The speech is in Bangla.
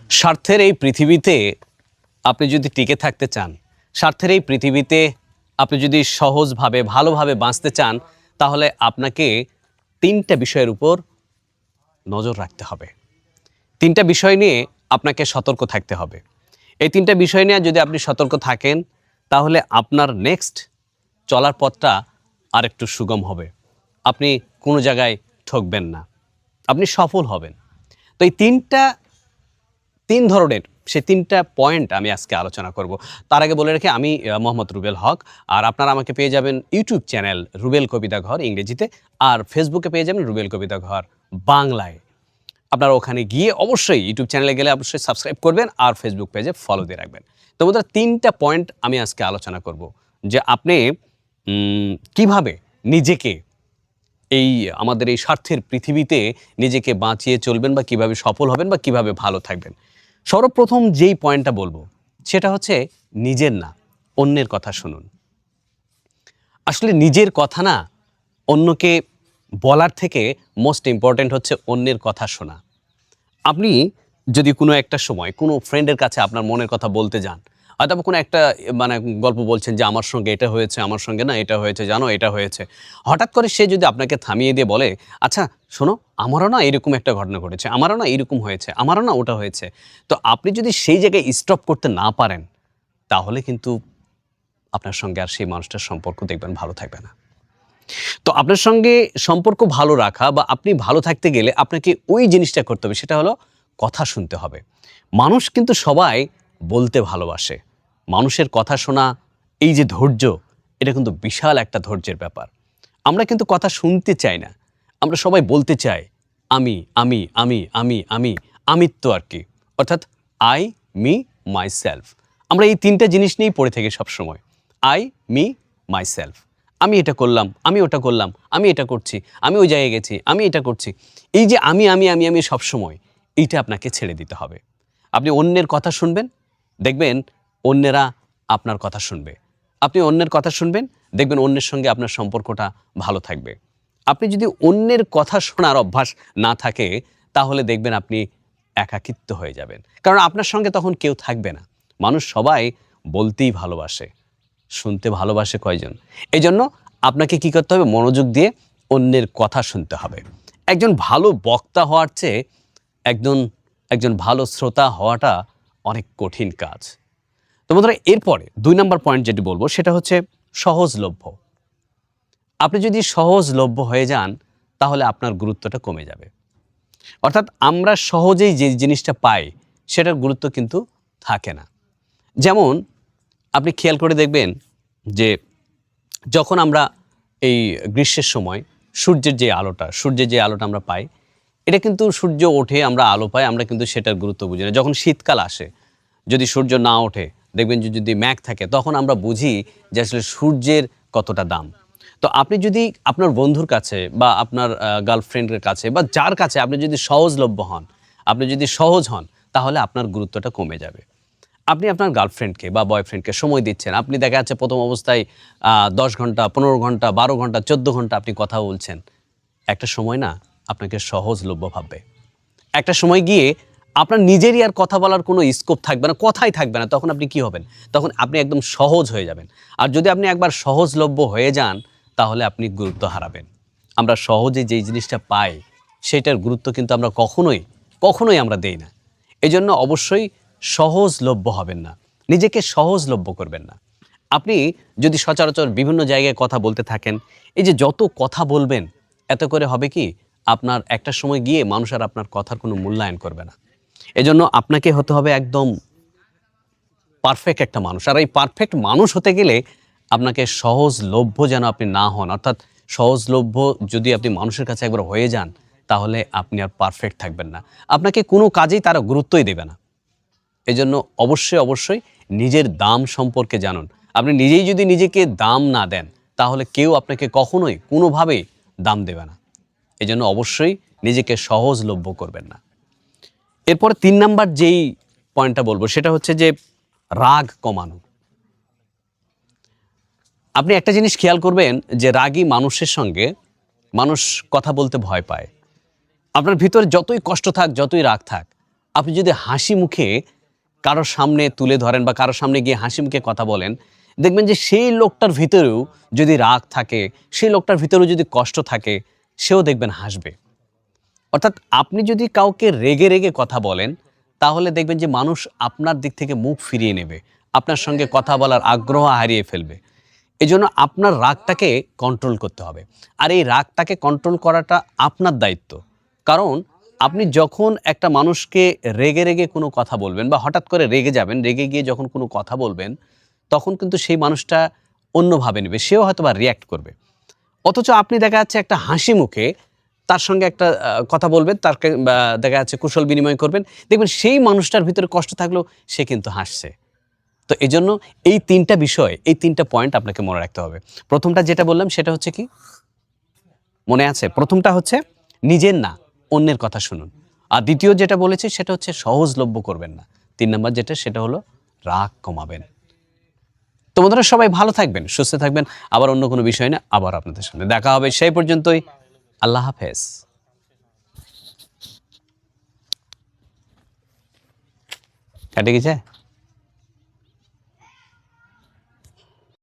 স্বার্থের এই পৃথিবীতে আপনি যদি টিকে থাকতে চান, স্বার্থের এই পৃথিবীতে আপনি যদি সহজভাবে ভালোভাবে বাঁচতে চান, তাহলে আপনাকে ৩টা বিষয়ের উপর নজর রাখতে হবে। ৩টা বিষয় নিয়ে আপনাকে সতর্ক থাকতে হবে। এই ৩টা বিষয় নিয়ে যদি আপনি সতর্ক থাকেন, তাহলে আপনার নেক্সট চলার পথটা আরেকটু সুগম হবে। আপনি কোনো জায়গায় ঠকবেন না, আপনি সফল হবেন। তো এই ৩ ধরনের সেই ৩টা পয়েন্ট আমি আজকে আলোচনা করব। তার আগে বলে রাখি, আমি মোহাম্মদ রুবেল হক, আর আপনারা আমাকে পেয়ে যাবেন ইউটিউব চ্যানেল রুবেল কবিতা ঘর ইংরেজিতে, আর ফেসবুকে পেয়ে যাবেন রুবেল কবিতা ঘর বাংলায়। আপনারা ওখানে গিয়ে অবশ্যই ইউটিউব চ্যানেলে গেলে অবশ্যই সাবস্ক্রাইব করবেন আর ফেসবুক পেজে ফলো দিয়ে রাখবেন। তো বন্ধুরা, ৩টা পয়েন্ট আমি আজকে আলোচনা করব যে আপনি কিভাবে নিজেকে এই আমাদের এই স্বার্থের পৃথিবীতে নিজেকে বাঁচিয়ে চলবেন, বা কিভাবে সফল হবেন, বা কিভাবে ভালো থাকবেন। সর্বপ্রথম যেই পয়েন্টটা বলবো সেটা হচ্ছে নিজের না, অন্যের কথা শুনুন। আসলে নিজের কথা না অন্যকে বলার থেকে মোস্ট ইম্পর্ট্যান্ট হচ্ছে অন্যের কথা শোনা। আপনি যদি কোনো একটা সময় কোনো ফ্রেন্ডের কাছে আপনার মনের কথা বলতে যান, হয়তো কোনো একটা গল্প বলছেন যে আমার সঙ্গে এটা হয়েছে, আমার সঙ্গে না এটা হয়েছে, জানো এটা হয়েছে। হঠাৎ করে সে যদি আপনাকে থামিয়ে দিয়ে বলে, আচ্ছা শোনো, আমারও না এরকম একটা ঘটনা ঘটেছে, আমারও না এরকম হয়েছে, আমারও না ওটা হয়েছে। তো আপনি যদি সেই জায়গায় স্টপ করতে না পারেন, তাহলে কিন্তু আপনার সঙ্গে আর সেই মানুষটার সম্পর্ক দেখবেন ভালো থাকবে না। তো আপনার সঙ্গে সম্পর্ক ভালো রাখা বা আপনি ভালো থাকতে গেলে আপনাকে ওই জিনিসটা করতে হবে, সেটা হলো কথা শুনতে হবে। মানুষ কিন্তু সবাই বলতে ভালোবাসে। মানুষের কথা শোনা, এই যে ধৈর্য, এটা কিন্তু বিশাল একটা ধৈর্যের ব্যাপার। আমরা কিন্তু কথা শুনতে চাই না, আমরা সবাই বলতে চাই আমি আমি আমি আমি আমি আমিত্ব আর কি, অর্থাৎ আই মি মাই সেলফ। আমরা এই 3টা জিনিস নিয়েই পড়ে থাকি সবসময়, আই মি মাই সেলফ। আমি এটা করলাম, আমি ওটা করলাম, আমি এটা করছি, আমি ওই জায়গায় গেছি, আমি এটা করছি। এই যে আমি আমি আমি আমি সবসময়, এইটা আপনাকে ছেড়ে দিতে হবে। আপনি অন্যের কথা শুনবেন, দেখবেন অন্যেরা আপনার কথা শুনবে। আপনি অন্যের কথা শুনবেন, দেখবেন অন্যের সঙ্গে আপনার সম্পর্কটা ভালো থাকবে। আপনি যদি অন্যের কথা শোনার অভ্যাস না থাকে, তাহলে দেখবেন আপনি একাকিত্ব হয়ে যাবেন, কারণ আপনার সঙ্গে তখন কেউ থাকবে না। মানুষ সবাই বলতেই ভালোবাসে, শুনতে ভালোবাসে কয়জন? এই জন্য আপনাকে কি করতে হবে? মনোযোগ দিয়ে অন্যের কথা শুনতে হবে। একজন ভালো বক্তা হওয়ার চেয়ে একজন ভালো শ্রোতা হওয়াটা অনেক কঠিন কাজ। তো বন্ধুরা, এরপরে 2 নম্বর পয়েন্ট যেটি বলবো সেটা হচ্ছে সহজলভ্য। আপনি যদি সহজলভ্য হয়ে যান, তাহলে আপনার গুরুত্বটা কমে যাবে। অর্থাৎ আমরা সহজেই যে জিনিসটা পাই, সেটার গুরুত্ব কিন্তু থাকে না। যেমন আপনি খেয়াল করে দেখবেন যে যখন আমরা এই গ্রীষ্মের সময় সূর্যের যে আলোটা আমরা পাই, এটা কিন্তু সূর্য ওঠে, আমরা আলো পাই, আমরা কিন্তু সেটার গুরুত্ব বুঝি না। যখন শীতকাল আসে, যদি সূর্য না ওঠে, দেখবেন যে যদি মেঘ থাকে, তখন আমরা বুঝি যে আসলে সূর্যের কতটা দাম। তো আপনি যদি আপনার বন্ধুর কাছে বা আপনার গার্লফ্রেন্ডের কাছে বা যার কাছে আপনি যদি সহজলভ্য হন, আপনি যদি সহজ হন, তাহলে আপনার গুরুত্বটা কমে যাবে। আপনি আপনার গার্লফ্রেন্ডকে বা বয়ফ্রেন্ডকে সময় দিচ্ছেন, আপনি দেখা যাচ্ছে প্রথম অবস্থায় 10 ঘন্টা, 15 ঘন্টা, 12 ঘন্টা, 14 ঘন্টা আপনি কথা বলছেন। একটা সময় না আপনাকে সহজলভ্য ভাববে। একটা সময় গিয়ে আপনার নিজেরই আর কথা বলার কোনো স্কোপ থাকবে না, কথাই থাকবে না। তখন আপনি কি হবেন? তখন আপনি একদম সহজ হয়ে যাবেন। আর যদি আপনি একবার সহজলভ্য হয়ে যান, তাহলে আপনি গুরুত্ব হারাবেন। আমরা সহজে যেই জিনিসটা পাই, সেটার গুরুত্ব কিন্তু আমরা কখনোই আমরা দেই না। এজন্য অবশ্যই সহজলভ্য হবেন না, নিজেকে সহজলভ্য করবেন না। আপনি যদি সচরাচর বিভিন্ন জায়গায় কথা বলতে থাকেন, এই যে যত কথা বলবেন, এত করে হবে কি, আপনার একটা সময় গিয়ে মানুষ আর আপনার কথার কোনো মূল্যায়ন করবে না। এজন্য আপনাকে হতে হবে একদম পারফেক্ট একটা মানুষ। আর এই পারফেক্ট মানুষ হতে গেলে আপনাকে সহজলভ্য যেন আপনি না হন, অর্থাৎ সহজলভ্য যদি আপনি মানুষের কাছে একবার হয়ে যান, তাহলে আপনি আর পারফেক্ট থাকবেন না। আপনাকে কোনো কাজেই তারা গুরুত্বই দেবে না। এজন্য অবশ্যই নিজের দাম সম্পর্কে জানুন। আপনি নিজেই যদি নিজেকে দাম না দেন, তাহলে কেউ আপনাকে কখনোই কোনোভাবেই দাম দেবে না। এজন্য অবশ্যই নিজেকে সহজলভ্য করবেন না। এরপরে 3 নাম্বার যেই পয়েন্টটা বলবো সেটা হচ্ছে যে রাগ কমানো। আপনি একটা জিনিস খেয়াল করবেন যে রাগী মানুষের সঙ্গে মানুষ কথা বলতে ভয় পায়। আপনার ভিতরে যতই কষ্ট থাক, যতই রাগ থাক, আপনি যদি হাসি মুখে কারোর সামনে তুলে ধরেন বা কারোর সামনে গিয়ে হাসি মুখে কথা বলেন, দেখবেন যে সেই লোকটার ভিতরেও যদি রাগ থাকে, সেই লোকটার ভিতরেও যদি কষ্ট থাকে, সেও দেখবেন হাসবে। অর্থাৎ আপনি যদি কাউকে রেগে রেগে কথা বলেন, তাহলে দেখবেন যে মানুষ আপনার দিক থেকে মুখ ফিরিয়ে নেবে, আপনার সঙ্গে কথা বলার আগ্রহ হারিয়ে ফেলবে। এজন্য আপনার রাগটাকে কন্ট্রোল করতে হবে। আর এই রাগটাকে কন্ট্রোল করাটা আপনার দায়িত্ব। কারণ আপনি যখন একটা মানুষকে রেগে রেগে কোনো কথা বলবেন বা হঠাৎ করে রেগে যাবেন, রেগে গিয়ে যখন কোনো কথা বলবেন, তখন কিন্তু সেই মানুষটা অন্যভাবে নেবে, সেও হয়তোবা রিঅ্যাক্ট করবে। অথচ আপনি দেখা যাচ্ছে একটা হাসি মুখে তার সঙ্গে একটা কথা বলবেন, তারকে দেখা যাচ্ছে কুশল বিনিময় করবেন, দেখবেন সেই মানুষটার ভিতরে কষ্ট থাকলেও সে কিন্তু হাসছে। তো এজন্য এই ৩টা বিষয়, এই ৩টা পয়েন্ট আপনাকে মনে রাখতে হবে। প্রথমটা যেটা বললাম সেটা হচ্ছে কি? মনে আছে? প্রথমটা হচ্ছে নিজের না, অন্যের কথা শুনুন। আর দ্বিতীয় যেটা বলেছি সেটা হচ্ছে সহজলভ্য করবেন না। ৩ নাম্বার যেটা সেটা হলো রাগ কমাবেন। তো বন্ধুরা সবাই ভালো থাকবেন, সুস্থ থাকবেন। আবার অন্য কোনো বিষয় না আবার আপনাদের সামনে দেখা হবে। সেই পর্যন্তই। আল্লাহ হাফেজ। কাটে গেছে?